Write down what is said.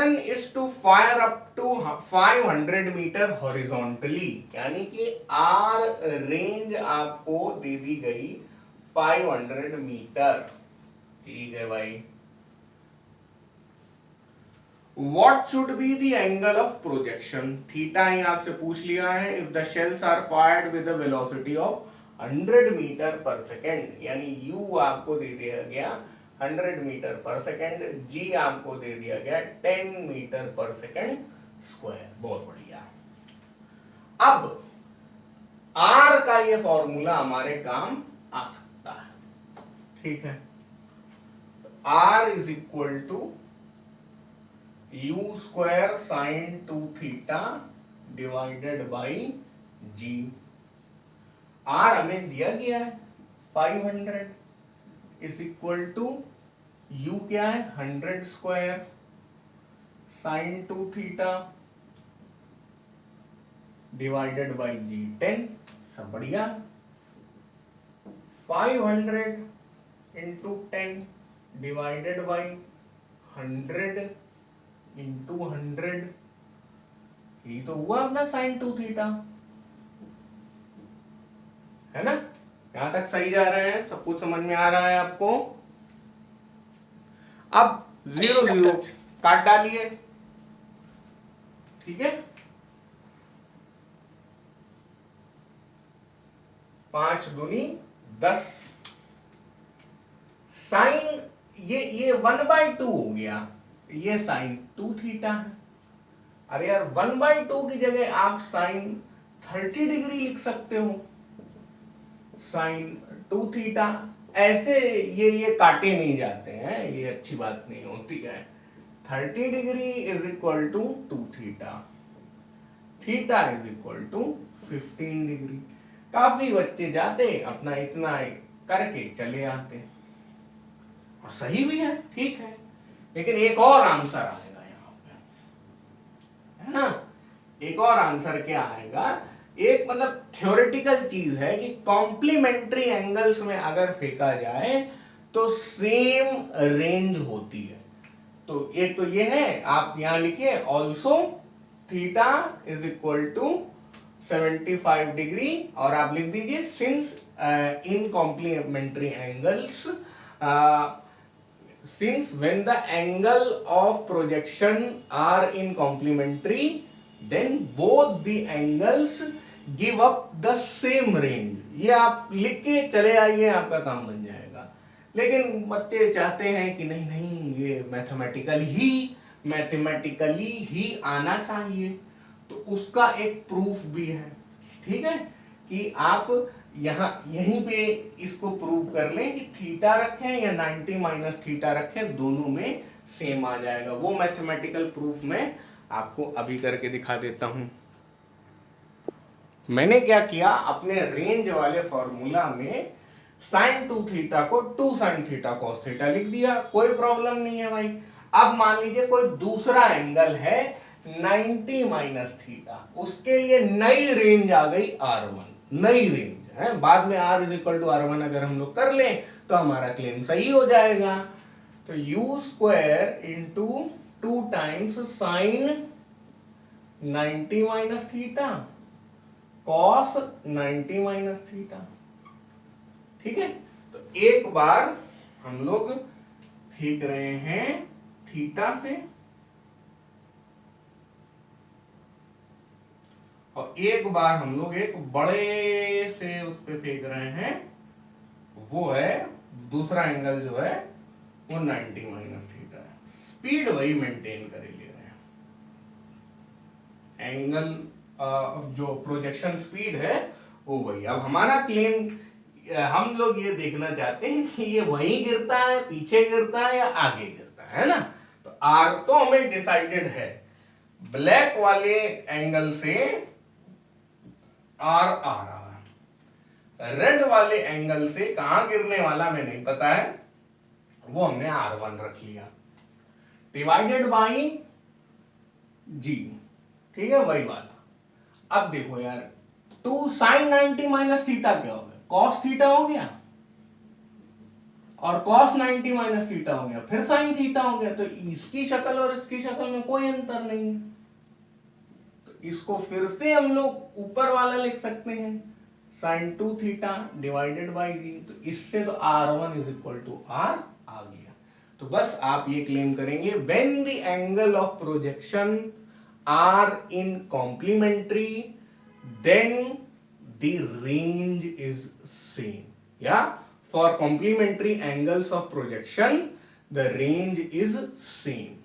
Projection is to fire up to 500 metres horizontally, यानी कि are range आपको दे दी गई 500 मीटर। ठीक है भाई। What should be the angle of projection? Theta ही आपसे पूछ लिया है। If the shells are fired with a velocity of 100 metre पर सेकेंड, यानी u आपको दे दिया गया 100 मीटर पर सेकेंड, g आपको दे दिया गया 10 मीटर पर सेकेंड स्क्वायर। बहुत बढ़िया। अब r का ये फॉर्मूला हमारे काम आ सकता है। ठीक है। r is equal to u square sine 2 theta divided by g। r हमें दिया गया है 500 इज इक्वल टू u क्या है 100 square sine 2 theta divided by g 10। सब बढ़िया। 500 इंटू 10 डिवाइडेड बाई 100 इंटू 100, यही तो हुआ अपना साइन 2 थीटा, है ना। यहां तक सही जा रहे हैं, सब कुछ समझ में आ रहा है आपको। अब 0 0 काट डालिए। ठीक है। 5 दूनी 10 साइन ये 1/2 हो गया, ये साइन 2 थीटा है। अरे यार 1/2 की जगह आप साइन 30 डिग्री लिख सकते हो, साइन 2 थीटा। ऐसे ये काटे नहीं जाते हैं, ये अच्छी बात नहीं होती है। 30 degree is equal to 2 theta, theta is equal to 15 degree. काफी बच्चे जाते अपना इतना करके चले आते, और सही भी है, ठीक है। लेकिन एक और आंसर आएगा यहाँ पे, है ना। एक और आंसर क्या आएगा, एक मतलब थ्योरेटिकल चीज है कि कॉम्प्लीमेंट्री एंगल्स में अगर फेंका जाए तो सेम रेंज होती है। तो एक तो ये है, आप यहां लिखिए also theta is equal to 75 degree, और आप लिख दीजिए since in complementary angles since when the angle of projection are in complementary, then both the angles give up the same range। ये आप लिख के चले आइए, आपका काम बन जाएगा। लेकिन बच्चे चाहते हैं कि नहीं नहीं, ये मैथमेटिकली ही आना चाहिए, तो उसका एक प्रूफ भी है। ठीक है, कि आप यहीं पे इसको प्रूव कर लें कि थीटा रखें या 90 माइनस थीटा रखें, दोनों में सेम आ जाएगा। वो मैथमेटिकल प्रूफ मैं आपको अभी करके दिखा देता हूं। मैंने क्या किया, अपने रेंज वाले फॉर्मूला में साइन 2 थीटा को 2 साइन थीटा कॉस थीटा लिख दिया, कोई प्रॉब्लम नहीं है भाई। अब मान लीजिए कोई दूसरा एंगल है 90 माइनस थीटा, उसके लिए नई रेंज आ गई R1, नई रेंज है। बाद में R is equal to R1 अगर हम लोग कर लें तो हमारा क्लेम सही हो जाएगा। तो u square into 2 times sign 90 minus theta cos 90 minus theta. ठीक है, तो एक बार हम लोग फेंक रहे हैं थीटा से, और एक बार हम लोग एक बड़े से उस पे फेंक रहे हैं, वो है दूसरा एंगल जो है वो 90 माइनस थीटा है। स्पीड वही मेंटेन करे ले रहे हैं, एंगल जो प्रोजेक्शन स्पीड है वो वही। अब हमारा क्लेम, हम लोग ये देखना चाहते हैं कि ये वहीं गिरता है, पीछे गिरता है या आगे गिरता है ना। तो आर तो हमें डिसाइडेड है, ब्लैक वाले एंगल से आर आ रहा है, रेड वाले एंगल से कहां गिरने वाला हमें नहीं पता है, वो हमने R1 रख लिया, डिवाइडेड बाई जी। ठीक है, वही वाला। अब देखो यार, 2 साइन 90 माइनस थीटा क्या हो गया, कॉस थीटा हो गया। और cos 90 माइनस थीटा हो गया, फिर साइन थीटा हो गया, तो इसकी शक्ल और इसकी शक्ल में कोई अंतर नहीं है। तो इसको फिर से हम लोग ऊपर वाला लिख सकते हैं, sine 2 theta divided by G. तो इससे तो R1 is equal to R आ गया। तो बस आप ये क्लेम करेंगे, when the angle of projection are in complementary then the range is same. Yeah, for complementary angles of projection the range is same.